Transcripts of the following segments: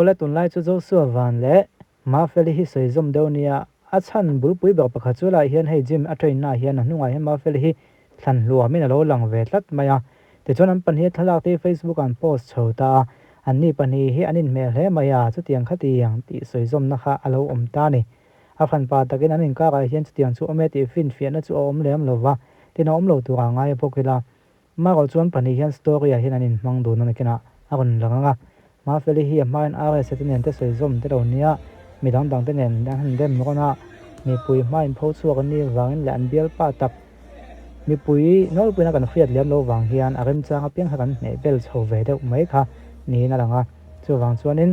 Ola tunlai chu zo su van le Mafeli hi soizom deunia achan bulpui bek pakha chu la hian hei gym a train na hian hnunga hian Mafeli hi thlan lua min alo lang ve tlat maya ti chuan an pahnih thalak te Facebook an post chhota an ni pahnih hi anin hmel hle maya chu tiang khatiang ti soizom na kha alo om ta ni a phan pa takin anin ka ga hian chu tiang chu ome ti fin fian chu om lem lova tin om lo tu nga ngai pokila ma go chuan pahnih hian story a hian anin hmang du na kina agon langa Mafeli hi main are setinen te soizom te ronia midang dang te nen han dem mona mi pui main pho chu kan ni wangin lan bial pa tak mi pui nol pui na kan fiat lem lo wang hian agem chang apiang hakan nei bel chho ve deuh mai kha ni na langa chu wang chuanin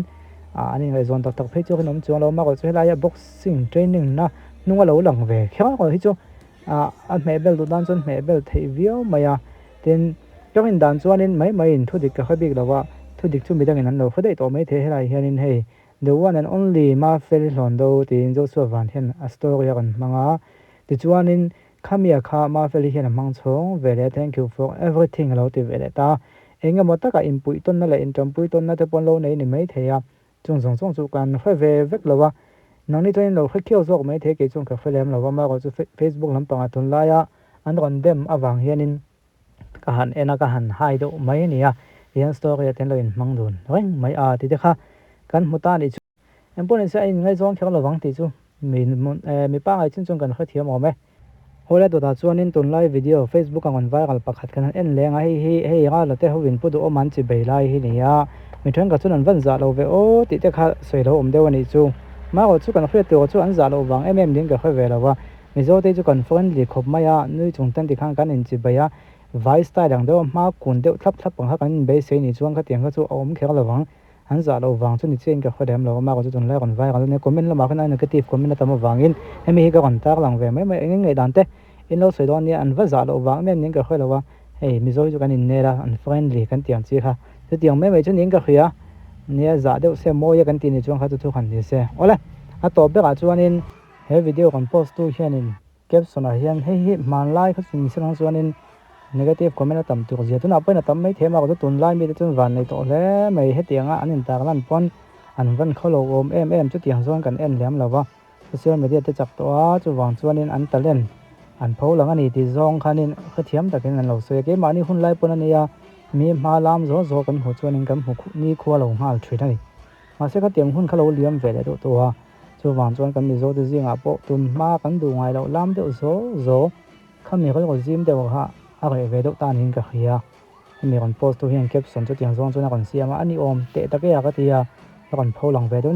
ani ngai zon tak tak phei chu kan chuang lo ma ko chu helai boxing training na nunga lo lang ve kha ko hi chu a me bel du dan chon me bel thei viau maya ten kawin dan chuanin mai in thu dik ka khabik lawa thu dik chu midang in an lo khadai to mai the helai hianin hei the one and only Mafeli londo tin zo su van hian a story kan manga ti chuanin khamia kha Mafeli hian mang chong vele thank you for everything lo ti vele ta enga mota ka inpui ton na le intram pui ton na te pon lo nei ni mai theya chung chu kan kha ve vek lawa nangni toin lo kha khio zok mai the ke chung ka felem lawa ma ko chu Facebook lampanga tun la ya an ron dem awang hianin ka han ena ka han hai do mai ni ya hian story ten lo in mang dun reng mai a ti de kha kan muta ni chu empon se in ngai zong khang lo wang ti chu mi pa ngai chin chung kan kha thiam ome hola to da chuanin tun live video Facebook ang viral pakhat kan en lenga hi ga la te hovin pu do o man chi bei lai hi nia mi thang ka chun an van za lo ve o ti te kha soi lo om dewani chu ma go chu kan khre to chu an za lo wang ding ka kha ve lawa mi zo te chu kan phone li khop maya nui chung tan ti khang kan in chi baya vai style dang do ma kun deuh thlap pang ha kan be se ni chuang kha tiang kha chu om khel lo wang an za lo wang chu ni chen ka khodem lo ma ko chu tun lai kon vai gal ne comment la ma khana negative comment ta ma wangin hemi hi ka kon tak lang ve mai ngai dan te in lo soi don ni an va za lo wang men ning ka khoi lo wa hei mi zo chu kan in nera an friendly kan tiang chi kha chu tiang mai chu ning ka khia nia za deuh se mo ya kan ti ni chuang kha chu khan ni se ola a to be ga chuanin he video kon post tu hianin caption a hian hei man lai kha sin sang chuanin negative comment tam tu je tu na pa na tam mai thema ko tun lai mi chun van nei to le mai he tianga anin tak lan pon an van kholo om chu tiang zon kan en lem lawa social media te chak to a chu wang chuanin an talent an pho lang ani ti zong khanin khathiam takin an lo se ke mani hun lai pon ania mi ma lam zo kan hu chuanin kan hu ni khwa lo ngal thri thai ma se kha tiang hun khalo liam ve le to a chu wang chuan kan mi zo te zinga po tum ma kan du ngai lo lam de zo khami ko jim de ha a ve do tan hin ka khia mi kon post to hian caption chu tiang zong chu na kon siama ani om te ta ke ya ka tia kon pho lang ve do